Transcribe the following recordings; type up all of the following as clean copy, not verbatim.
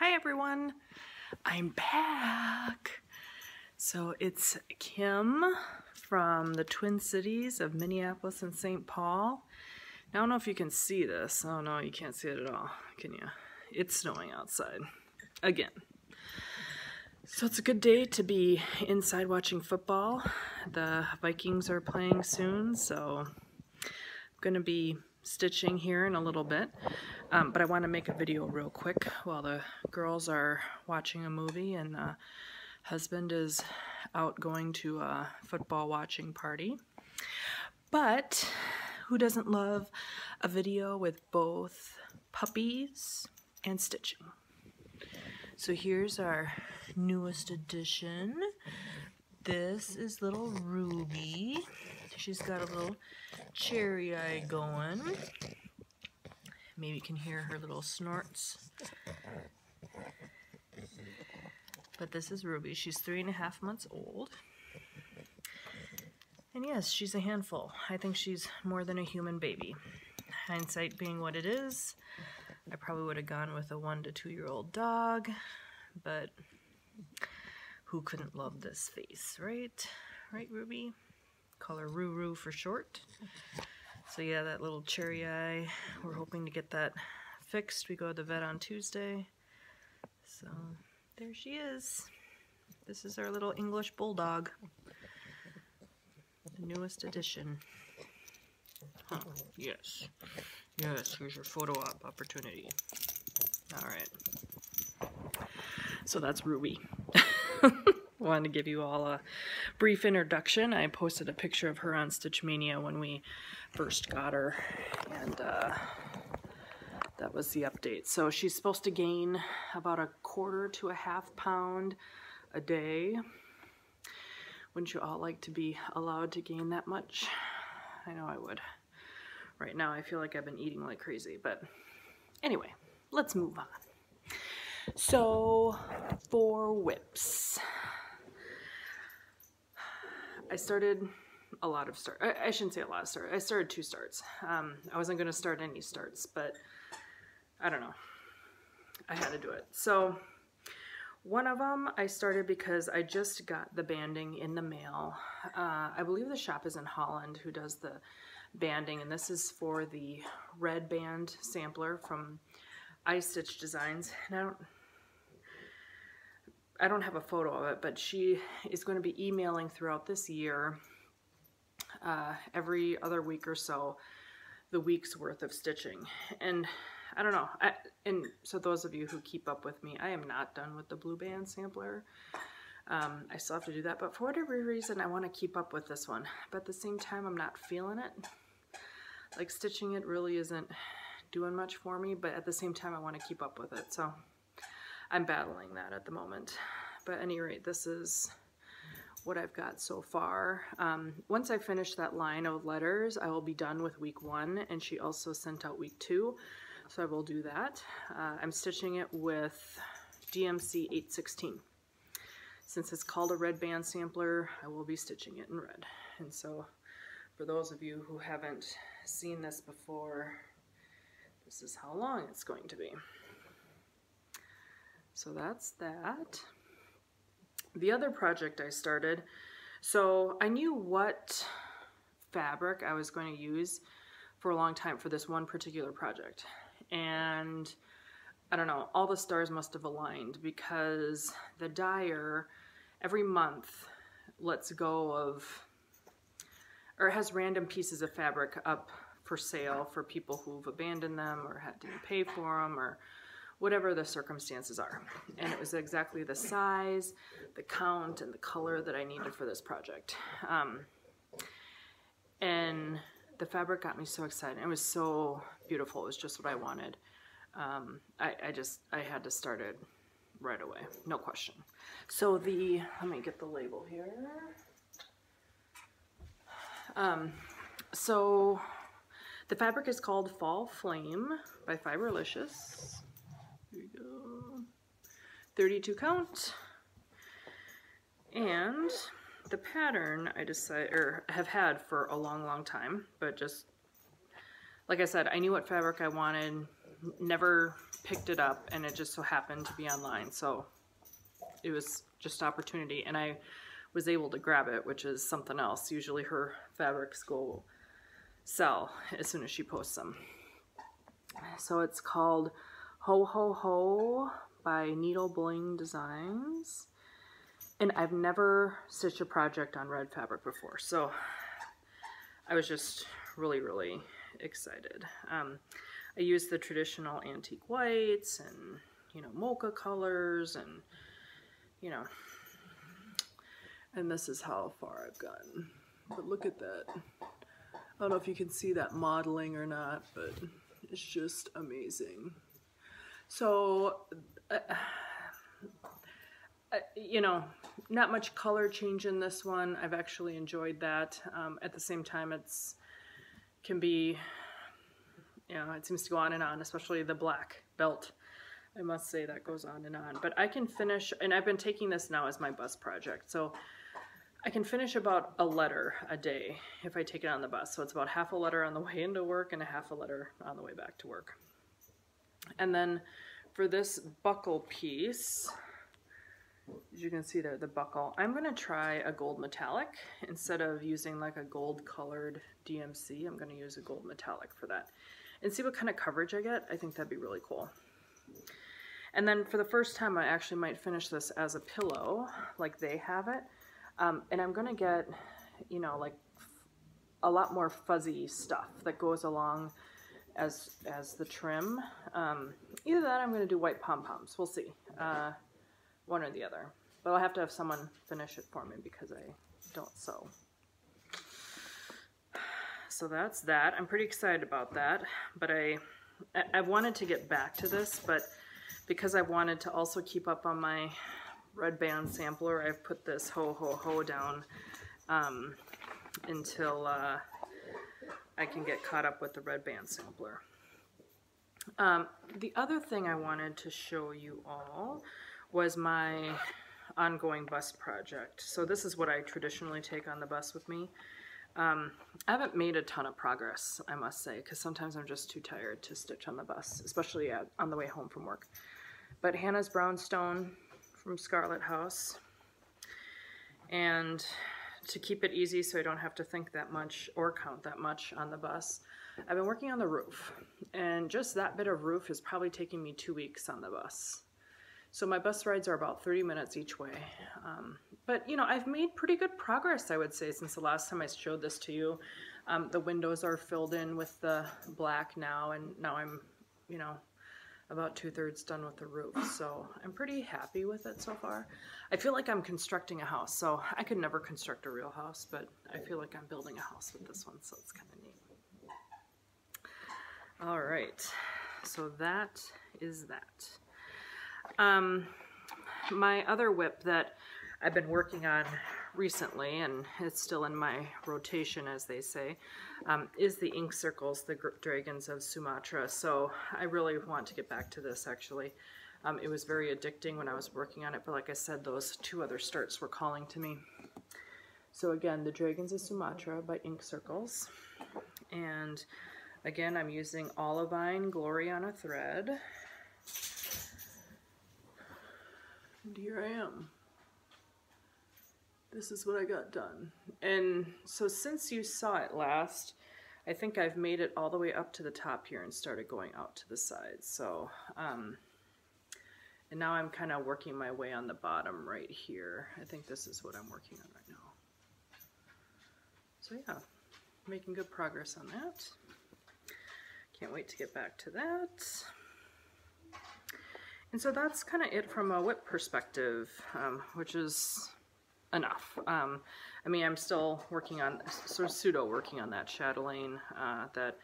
Hi everyone, I'm back. So it's Kim from the Twin Cities of Minneapolis and St. Paul. Now, I don't know if you can see this. Oh no, you can't see it at all, can you? It's snowing outside, again. So it's a good day to be inside watching football. The Vikings are playing soon, so I'm gonna be stitching here in a little bit. But I want to make a video real quick while the girls are watching a movie and husband is out going to a football watching party. But who doesn't love a video with both puppies and stitching? So here's our newest addition. This is little Ruby. She's got a little cherry eye going. Maybe you can hear her little snorts. But this is Ruby. She's 3.5 months old. And yes, she's a handful. I think she's more than a human baby. Hindsight being what it is, I probably would have gone with a 1 to 2-year-old dog, but who couldn't love this face, right? Right, Ruby? Call her Ruru for short. So yeah, that little cherry eye, we're hoping to get that fixed. We go to the vet on Tuesday. So there she is. This is our little English bulldog. The newest addition. Huh, yes. Yes, here's your photo op opportunity. Alright. So that's Ruby. Wanted to give you all a brief introduction. I posted a picture of her on Stitch Mania when we first got her, and that was the update. So she's supposed to gain about 1/4 to 1/2 pound a day. Wouldn't you all like to be allowed to gain that much? I know I would. Right now I feel like I've been eating like crazy, but anyway, let's move on. So for whips, I started a lot of starts. I shouldn't say a lot of starts. I started 2 starts. I wasn't going to start any starts, but I don't know. I had to do it. So one of them I started because I just got the banding in the mail. I believe the shop is in Holland who does the banding, and this is for the red band sampler from iStitch Designs. And I don't have a photo of it, but she is going to be emailing throughout this year, every other week or so, the week's worth of stitching. And I don't know, and so those of you who keep up with me, I am not done with the blue band sampler. I still have to do that, but for whatever reason, I want to keep up with this one. But at the same time, I'm not feeling it. Like, stitching it really isn't doing much for me, but at the same time, I want to keep up with it. So I'm battling that at the moment. But at any rate, this is what I've got so far. Once I finish that line of letters, I will be done with week 1, and she also sent out week 2, so I will do that. I'm stitching it with DMC 816. Since it's called a red band sampler, I will be stitching it in red. And so for those of you who haven't seen this before, this is how long it's going to be. So that's that. The other project I started, so I knew what fabric I was going to use for a long time for this one particular project. And I don't know, all the stars must have aligned because the dyer every month lets go of, or has random pieces of fabric up for sale for people who've abandoned them or didn't pay for them or whatever the circumstances are. And it was exactly the size, the count, and the color that I needed for this project. And the fabric got me so excited. It was so beautiful. It was just what I wanted. I had to start it right away, no question. So let me get the label here. So the fabric is called Fall Flame by Fiberlicious. Here we go. 32 count. And the pattern I have had for a long time, but just like I said, I knew what fabric I wanted, never picked it up and it just so happened to be online. So it was just opportunity and I was able to grab it, which is something else. Usually her fabrics go sell as soon as she posts them. So it's called Ho Ho Ho by Needle Bling Designs. And I've never stitched a project on red fabric before, so I was just really excited. I used the traditional antique whites and, you know, mocha colors and, you know, and this is how far I've gotten. But look at that. I don't know if you can see that modeling or not, but it's just amazing. So, you know, not much color change in this one. I've actually enjoyed that. At the same time, can be, you know, it seems to go on and on, especially the black belt. I must say that goes on and on. But I can finish, and I've been taking this now as my bus project. So I can finish about a letter a day if I take it on the bus. So it's about half a letter on the way into work and a half a letter on the way back to work. And then for this buckle piece, as you can see there, the buckle, I'm going to try a gold metallic. Instead of using like a gold colored DMC, I'm going to use a gold metallic for that. And see what kind of coverage I get. I think that'd be really cool. And then for the first time, I actually might finish this as a pillow, like they have it. And I'm going to get, you know, like a lot more fuzzy stuff that goes along as the trim. Either that or I'm going to do white pom-poms. We'll see. One or the other. But I'll have to have someone finish it for me because I don't sew. So that's that. I'm pretty excited about that. But I wanted to get back to this, but because I wanted to also keep up on my red band sampler, I've put this Ho Ho Ho down until I can get caught up with the red band sampler. The other thing I wanted to show you all was my ongoing bus project. So this is what I traditionally take on the bus with me. I haven't made a ton of progress, I must say, because sometimes I'm just too tired to stitch on the bus, especially on the way home from work. But Hannah's Brownstone from Scarlett House. And to keep it easy so I don't have to think that much or count that much on the bus, I've been working on the roof. And just that bit of roof is probably taking me 2 weeks on the bus. So my bus rides are about 30 minutes each way. But, you know, I've made pretty good progress, I would say, since the last time I showed this to you. The windows are filled in with the black now, and now I'm, you know, about 2/3 done with the roof. So I'm pretty happy with it so far. I feel like I'm constructing a house. So I could never construct a real house, but I feel like I'm building a house with this one, so it's kind of neat. All right, so that is that. My other whip that I've been working on recently, and it's still in my rotation, as they say, is the ink circles, the dragons of Sumatra. So I really want to get back to this, actually. It was very addicting when I was working on it, but like I said, those 2 other starts were calling to me. So again, the Dragons of Sumatra by Ink Circles. And again, I'm using Olivine Glory on a thread. And here I am. This is what I got done. And so since you saw it last, I think I've made it all the way up to the top here and started going out to the sides. So, and now I'm kind of working my way on the bottom right here. I think this is what I'm working on right now. So yeah, making good progress on that. Can't wait to get back to that. And so that's kind of it from a whip perspective, which is enough. I mean, I'm still working on, sort of pseudo working on that chatelaine, that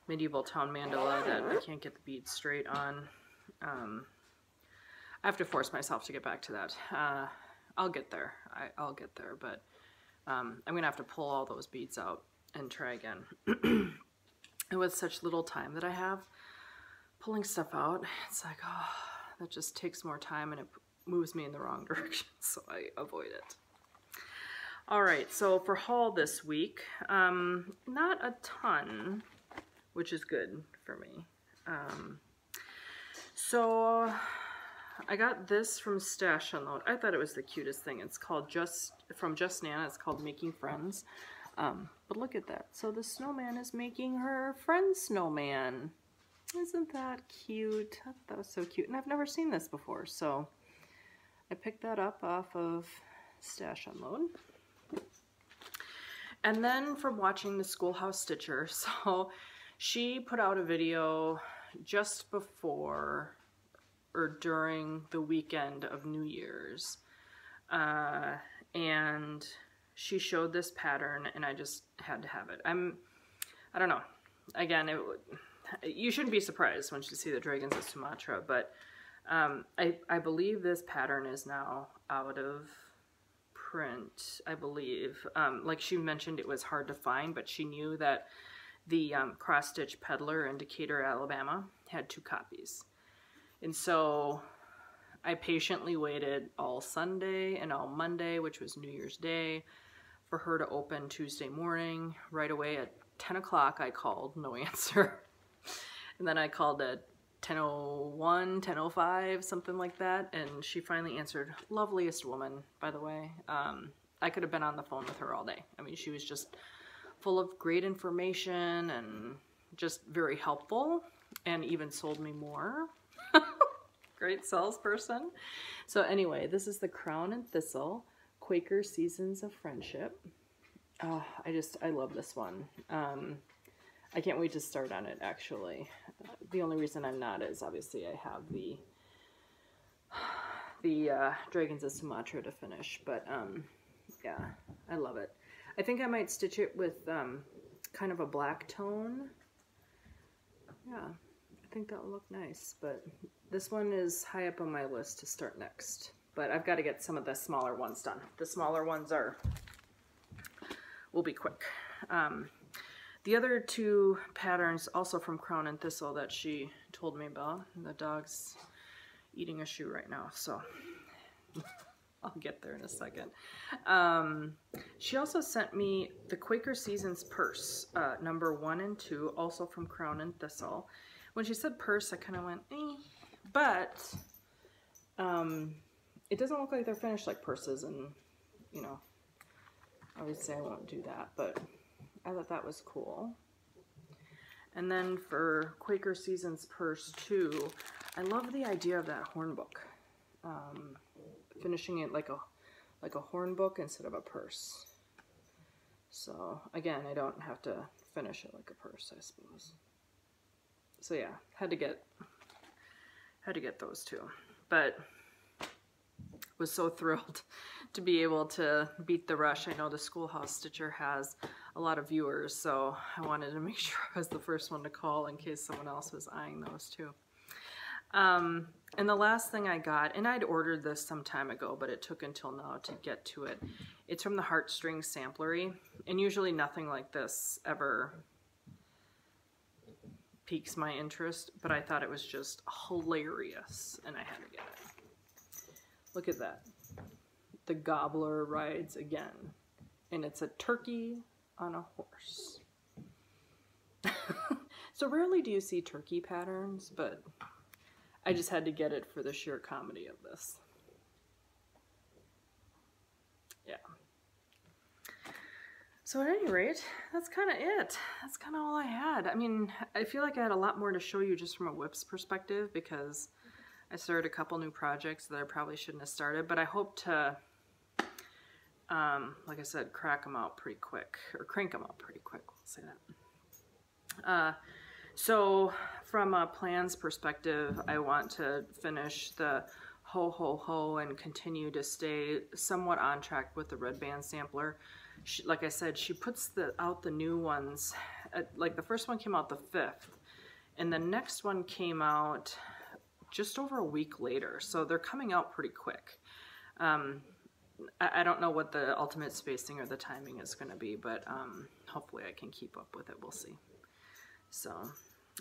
medieval town mandala that I can't get the beads straight on. I have to force myself to get back to that. I'll get there. I'll get there, but I'm going to have to pull all those beads out and try again. And with such little time that I have, pulling stuff out, it's like, oh, that just takes more time and it moves me in the wrong direction, so I avoid it. All right, so for haul this week, not a ton, which is good for me. So I got this from Stash Unload. I thought it was the cutest thing. It's called from Just Nana. It's called Making Friends. But look at that. So the snowman is making her friend snowman. Isn't that cute? I thought that was so cute. And I've never seen this before. So I picked that up off of Stash Unload. And then from watching the Schoolhouse Stitcher, so she put out a video just before or during the weekend of New Year's, and she showed this pattern, and I just had to have it. I don't know. Again, you shouldn't be surprised when you see the Dragons of Sumatra, but I believe this pattern is now out of print, I believe. Like she mentioned, it was hard to find, but she knew that the Cross Stitch Peddler in Decatur, Alabama had 2 copies. And so I patiently waited all Sunday and all Monday, which was New Year's Day, for her to open Tuesday morning. Right away at 10 o'clock I called, no answer. And then I called at 10:01, 10:05, something like that, and she finally answered. Loveliest woman, by the way. I could have been on the phone with her all day. I mean, she was just full of great information and just very helpful, and even sold me more. Great salesperson. So anyway, this is the Crown and Thistle, Quaker Seasons of Friendship. Oh, I love this one. I can't wait to start on it, actually. The only reason I'm not is obviously I have the Dragons of Sumatra to finish, but yeah, I love it. I think I might stitch it with kind of a black tone. Yeah, I think that will look nice, but this one is high up on my list to start next. But I've got to get some of the smaller ones done. The smaller ones will be quick. The other 2 patterns, also from Crown and Thistle, that she told me about. The dog's eating a shoe right now, so I'll get there in a second. She also sent me the Quaker Seasons purse, number 1 and 2, also from Crown and Thistle. When she said purse, I kind of went, eh. But it doesn't look like they're finished like purses, and, you know, obviously I won't do that, but I thought that was cool. And then for Quaker Seasons purse 2, I love the idea of that horn book. Finishing it like a horn book instead of a purse. So again, I don't have to finish it like a purse, I suppose. So yeah, had to get those 2. But was so thrilled to be able to beat the rush. I know the Schoolhouse Stitcher has a lot of viewers, so I wanted to make sure I was the first one to call in case someone else was eyeing those too. And the last thing I got, and I'd ordered this some time ago, but it took until now to get to it. It's from the Heartstrings Samplery, and usually nothing like this ever piques my interest, but I thought it was just hilarious, and I had to get it. Look at that. The Gobbler rides again, and it's a turkey on a horse. So rarely do you see turkey patterns, but I just had to get it for the sheer comedy of this. Yeah. So at any rate, that's kind of it. That's kind of all I had. I mean, I feel like I had a lot more to show you just from a whips perspective because I started a couple new projects that I probably shouldn't have started, but I hope to, like I said, crank them out pretty quick, we'll say that. So from a plans perspective, I want to finish the Ho Ho Ho and continue to stay somewhat on track with the red band sampler. Like I said, she puts out the new ones, like the first one came out the 5th, and the next one came out just over a week later, so they're coming out pretty quick. I don't know what the ultimate spacing or the timing is going to be, but hopefully I can keep up with it. We'll see. So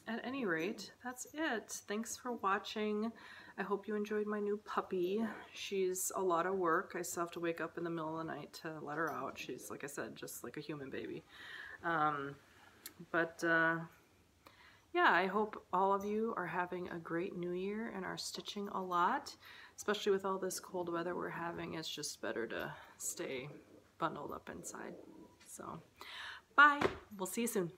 at any rate, that's it. Thanks for watching. I hope you enjoyed my new puppy. She's a lot of work. I still have to wake up in the middle of the night to let her out. She's, like I said, just like a human baby. yeah, I hope all of you are having a great new year and are stitching a lot, especially with all this cold weather we're having. It's just better to stay bundled up inside. So, bye. We'll see you soon.